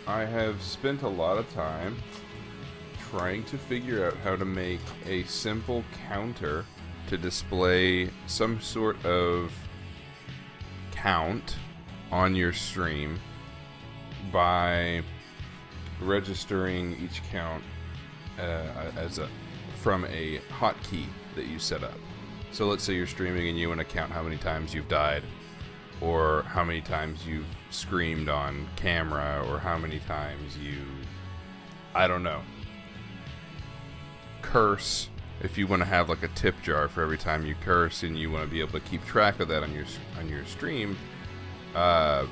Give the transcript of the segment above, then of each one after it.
I have spent a lot of time trying to figure out how to make a simple counter to display some sort of count on your stream by registering each count from a hotkey that you set up. So let's say you're streaming and you want to count how many times you've died, or how many times you've screamed on camera, or how many times you, I don't know, curse. If you want to have like a tip jar for every time you curse, and you want to be able to keep track of that on your stream, I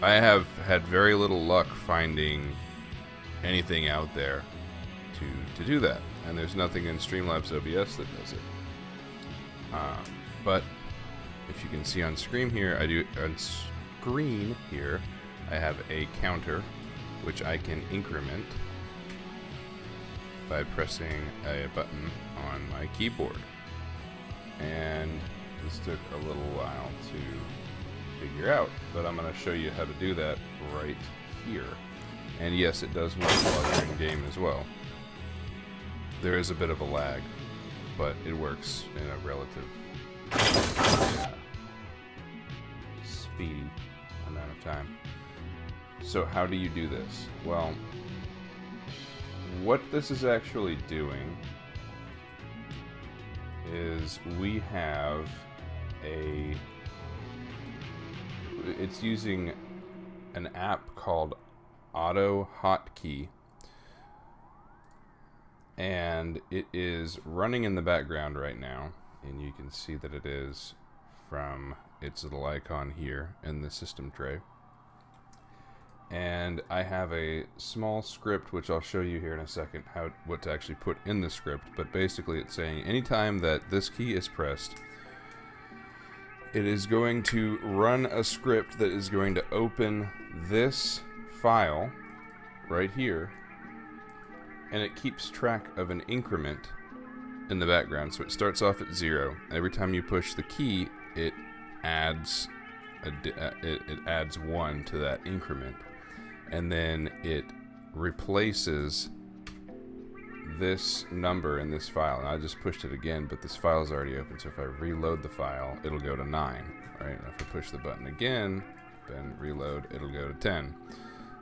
have had very little luck finding anything out there to do that, and there's nothing in StreamLabs OBS that does it. But if you can see on screen here, I have a counter which I can increment by pressing a button on my keyboard. And this took a little while to figure out, but I'm going to show you how to do that right here. And yes, it does work while you're in game as well. There is a bit of a lag, but it works in a relative speedy amount of time. So how do you do this? Well, what this is actually doing is we have it's using an app called AutoHotKey, and it is running in the background right now, and you can see that it is from its little icon here in the system tray. And I have a small script which I'll show you here in a second what to actually put in the script, but basically it's saying anytime that this key is pressed, it is going to run a script that is going to open this file right here, and it keeps track of an increment in the background. So it starts off at 0. Every time you push the key, it adds 1 to that increment, and then it replaces this number in this file. And I just pushed it again, but this file is already open, so if I reload the file, it'll go to 9, right? And if I push the button again, then reload, it'll go to 10.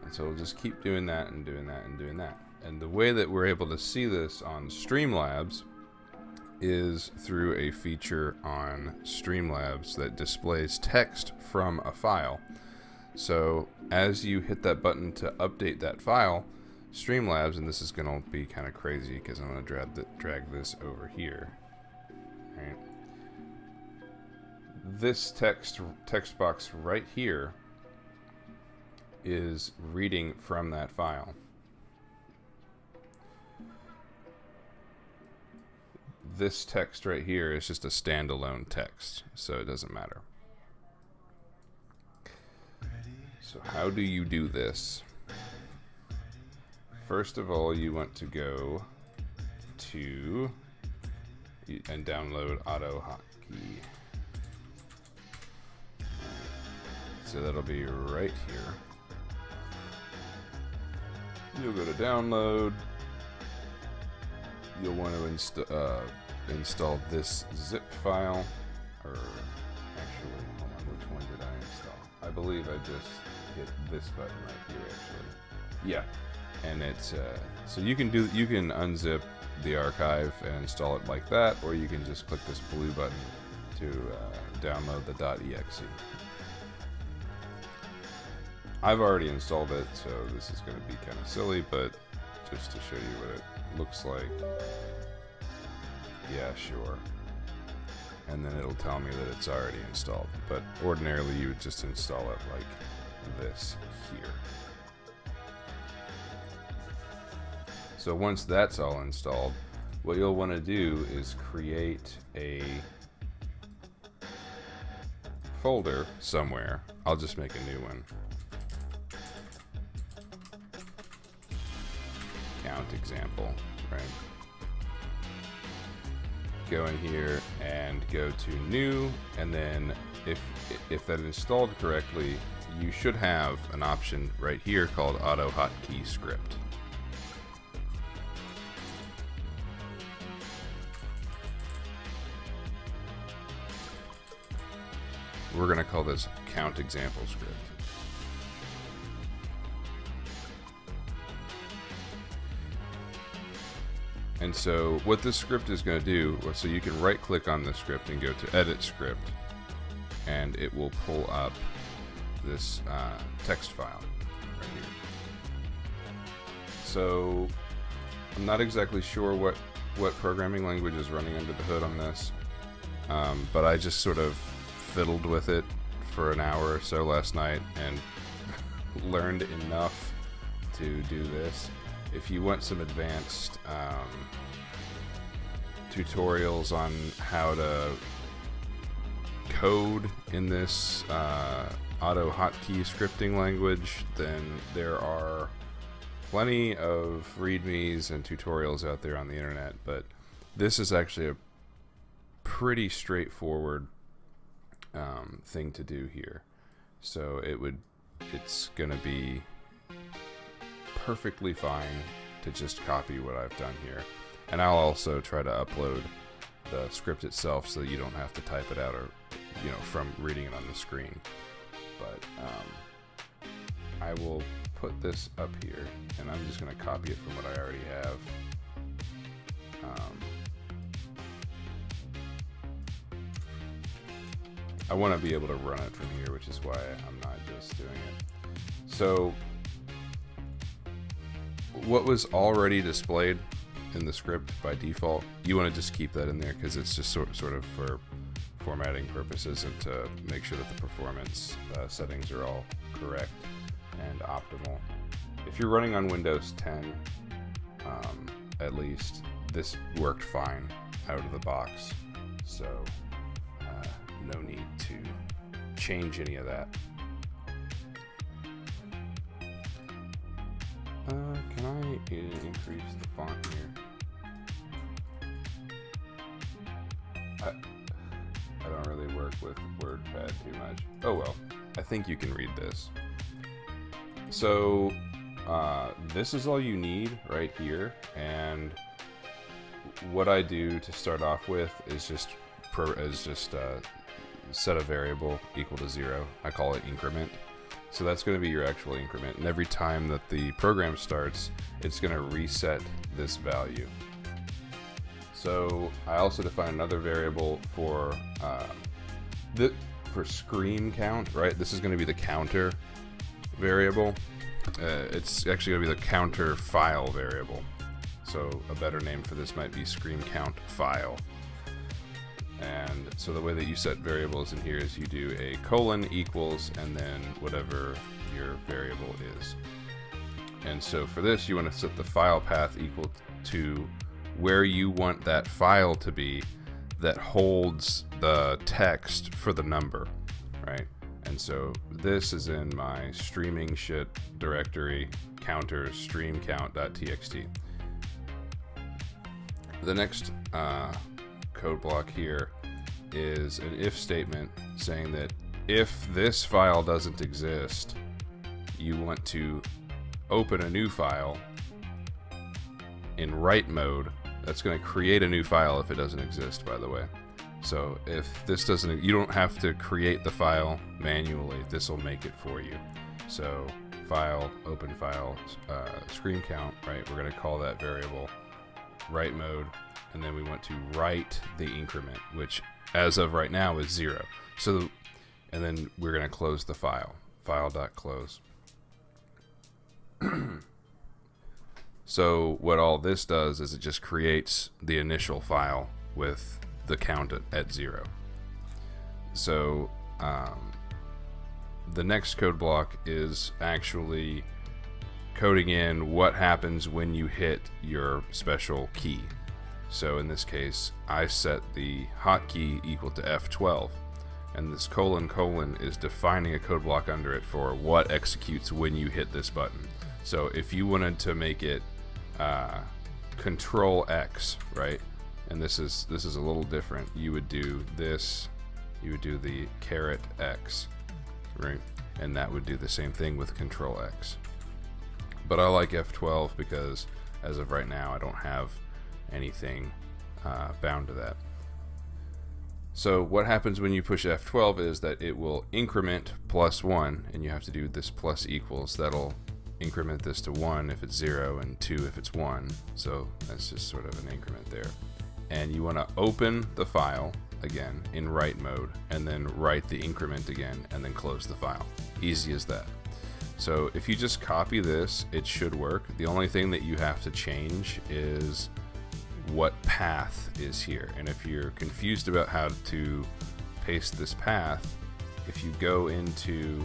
And so we'll just keep doing that and doing that and doing that. And the way that we're able to see this on StreamLabs is through a feature on StreamLabs that displays text from a file. So as you hit that button to update that file, StreamLabs, and this is going to be kind of crazy because I'm going to drag this over here. Right. This text box right here is reading from that file. This text right here is just a standalone text, so it doesn't matter. So how do you do this? First of all, you want to go to and download AutoHotKey. So that'll be right here. You'll go to download. You'll want to install this zip file, or actually, hold on, which one did I install? I believe I just hit this button right here, actually. Yeah, and it's so you can unzip the archive and install it like that, or you can just click this blue button to download the .exe. I've already installed it, so this is going to be kind of silly, but just to show you what it looks like. Yeah, sure. And then it'll tell me that it's already installed. But ordinarily you would just install it like this here. So once that's all installed, what you'll want to do is create a folder somewhere. I'll just make a new one. Count example, right? Go in here and go to new, and then if that installed correctly, you should have an option right here called AutoHotKey script. We're going to call this count example script. And so what this script is going to do, so you can right click on the script and go to edit script, and it will pull up this text file right here. So I'm not exactly sure what programming language is running under the hood on this, but I just sort of fiddled with it for an hour or so last night and learned enough to do this. If you want some advanced tutorials on how to code in this AutoHotKey scripting language, then there are plenty of readmes and tutorials out there on the internet, but this is actually a pretty straightforward thing to do here. So it's gonna be perfectly fine to just copy what I've done here, and I'll also try to upload the script itself so that you don't have to type it out, or from reading it on the screen. But I will put this up here, and I'm just going to copy it from what I already have. I want to be able to run it from here, which is why I'm not just doing it. So what was already displayed in the script by default, you want to just keep that in there because it's just sort of for formatting purposes and to make sure that the performance settings are all correct and optimal. If you're running on Windows 10, at least, this worked fine out of the box, so no need to change any of that. Can I increase the font here? I don't really work with WordPad too much. Oh well, I think you can read this. So this is all you need right here, and what I do to start off with is just set a variable equal to 0. I call it increment. So that's going to be your actual increment, and every time that the program starts, it's going to reset this value. So I also define another variable for ScreamCount, right? This is going to be the counter variable. It's actually going to be the counter file variable. So a better name for this might be ScreamCount file. And so the way that you set variables in here is you do a colon equals and then whatever your variable is. And so for this, you want to set the file path equal to where you want that file to be that holds the text for the number, right? And so this is in my streaming shit directory, counter StreamCount.txt. The next code block here is an if statement saying that if this file doesn't exist, you want to open a new file in write mode. That's going to create a new file if it doesn't exist, by the way. So if this doesn't, you don't have to create the file manually. This will make it for you. So file, open file, ScreamCount, right? We're going to call that variable write mode, and then we want to write the increment, which as of right now is 0. So, and then we're going to close the file, file.close. So what all this does is it just creates the initial file with the count at 0. So the next code block is actually coding in what happens when you hit your special key. So in this case, I set the hotkey equal to F12, and this colon is defining a code block under it for what executes when you hit this button. So if you wanted to make it Control X, right? And this is a little different. You would do this. You would do the caret X, right? and that would do the same thing with Control X. But I like F12 because as of right now I don't have anything bound to that. So what happens when you push F12 is that it will increment +1, and you have to do this plus equals. That'll increment this to 1 if it's 0 and 2 if it's 1. So that's just sort of an increment there. And you want to open the file again in write mode, and then write the increment again, and then close the file. Easy as that. So if you just copy this, it should work. The only thing that you have to change is what path is here. And if you're confused about how to paste this path, if you go into,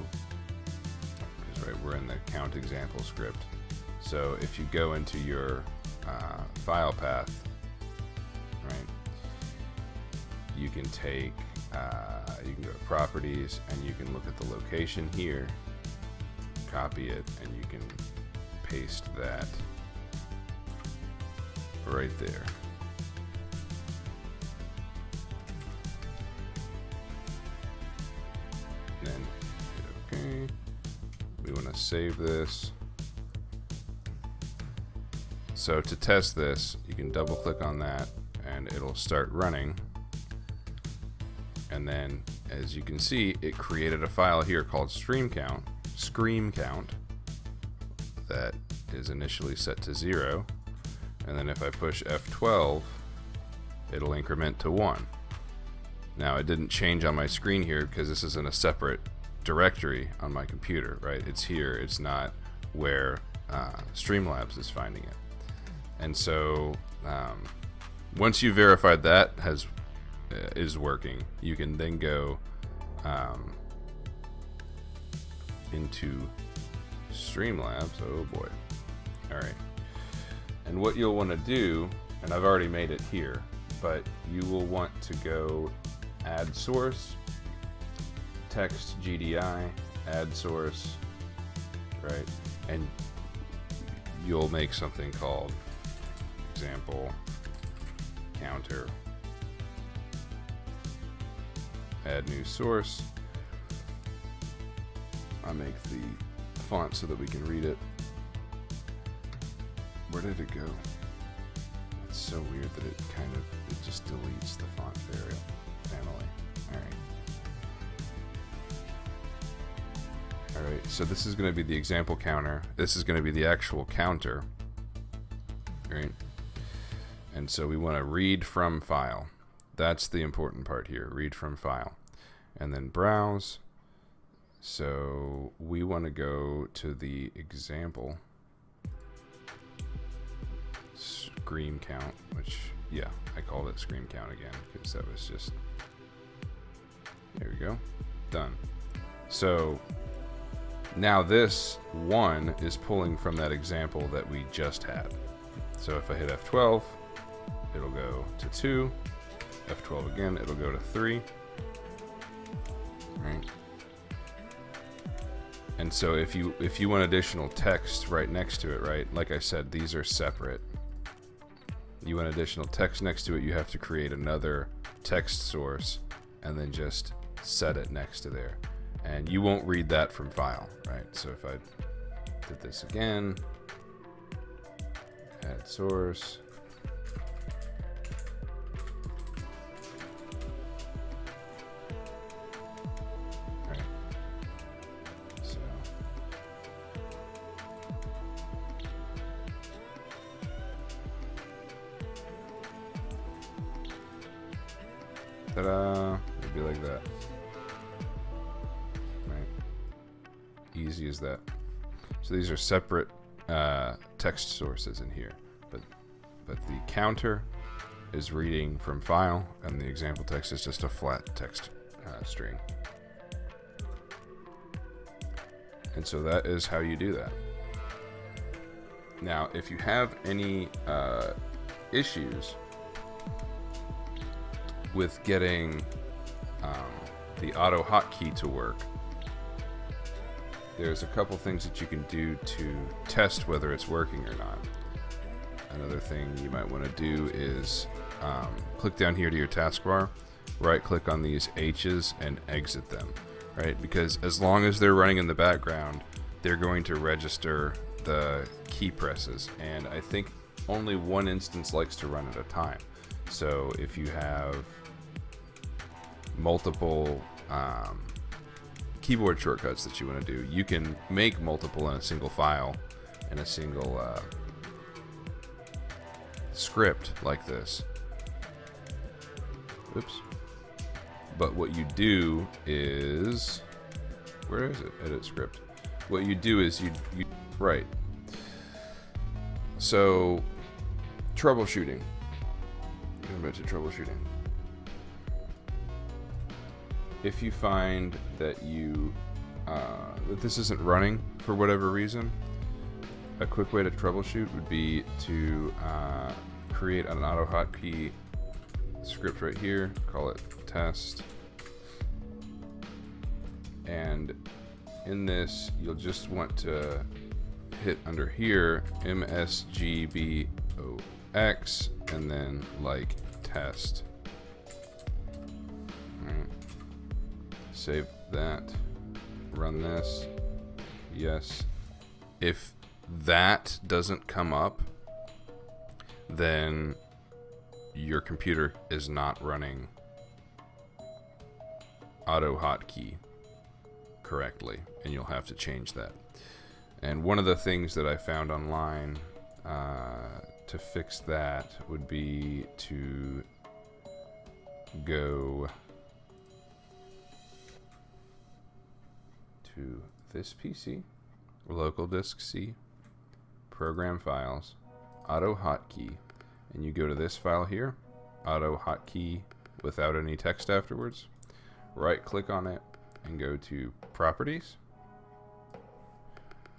because right, we're in the count example script. So if you go into your file path, right, you can take, you can go to properties, and you can look at the location here, copy it, and you can paste that right there. Then hit OK. We want to save this. So to test this, you can double click on that and it'll start running. And then as you can see, it created a file here called ScreamCount, that is initially set to 0. And then if I push F12, it'll increment to 1. Now it didn't change on my screen here because this is in a separate directory on my computer, right? It's here, it's not where StreamLabs is finding it. And so once you verified that is working, you can then go into StreamLabs. Oh boy. All right. And what you'll want to do, and I've already made it here, but you will want to go add source, text GDI, add source, right? And you'll make something called example counter, add new source. I'll make the font so that we can read it. Where did it go? It's so weird that it just deletes the font family. Alright, so this is going to be the example counter. This is going to be the actual counter. Right? And so we want to read from file. That's the important part here, read from file. And then browse. So we want to go to the example ScreamCount, which, yeah, I called it ScreamCount again because that was just, there we go, done. So now this 1 is pulling from that example that we just had. So if I hit F12, it'll go to 2, F12 again, it'll go to 3, right? And so if you want additional text right next to it, right, like I said, these are separate. You want additional text next to it, you have to create another text source and then just set it next to there. And you won't read that from file, right? So if I did this again, add source, right? So ta-da! It'd be like that. Easy as that. So these are separate text sources in here, but the counter is reading from file, and the example text is just a flat text string. And so that is how you do that. Now, if you have any issues with getting the AutoHotKey to work, there's a couple things that you can do to test whether it's working or not. Another thing you might want to do is click down here to your taskbar, right click on these H's and exit them. right? Because as long as they're running in the background, they're going to register the key presses. And I think only one instance likes to run at a time. So if you have multiple keyboard shortcuts that you want to do, you can make multiple in a single file, in a single script like this. Oops. But what you do is, where is it? Edit script. What you do is you right. So troubleshooting. Going back to troubleshooting. If you find that you that this isn't running for whatever reason, a quick way to troubleshoot would be to create an AutoHotKey script right here, call it test, and in this you'll just want to hit under here msgbox and then like test. Right. Save that, run this. Yes. If that doesn't come up, then your computer is not running AutoHotKey correctly, and you'll have to change that. And one of the things that I found online to fix that would be to go to this PC, local disk C, program files, AutoHotKey, and you go to this file here, AutoHotKey without any text afterwards. Right click on it and go to properties,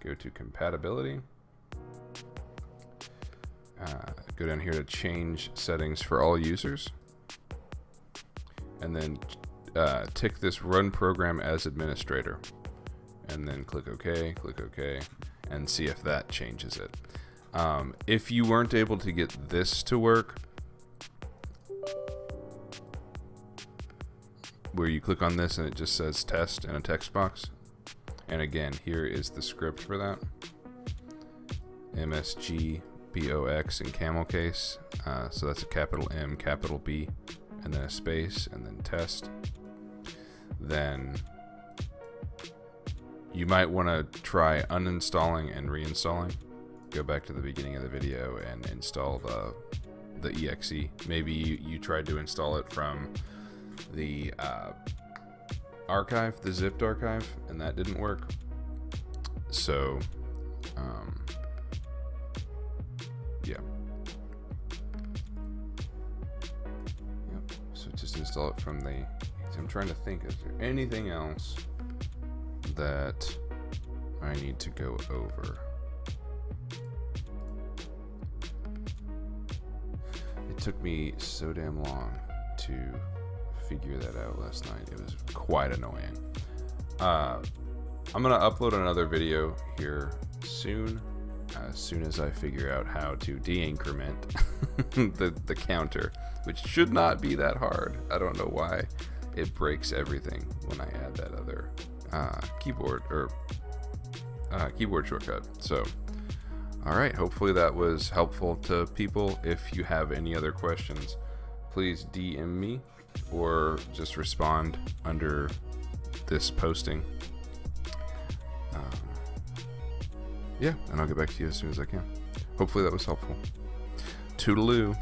go to compatibility, go down here to change settings for all users, and then tick this run program as administrator, and then click OK, and see if that changes it. If you weren't able to get this to work, where you click on this and it just says test in a text box, and again, here is the script for that, msgbox in camel case, so that's a capital M, capital B, and then a space, and then test. Then you might want to try uninstalling and reinstalling. Go back to the beginning of the video and install the exe. Maybe you tried to install it from the archive, the zipped archive, and that didn't work. So yeah. Yep. So just install it from the, I'm trying to think, is there anything else that I need to go over? It took me so damn long to figure that out last night. It was quite annoying. I'm gonna upload another video here soon, as soon as I figure out how to de-increment the counter, which should not be that hard. I don't know why it breaks everything when I add that other keyboard shortcut. So alright, hopefully that was helpful to people. If you have any other questions, please DM me or just respond under this posting. Yeah, and I'll get back to you as soon as I can. Hopefully that was helpful. Toodaloo.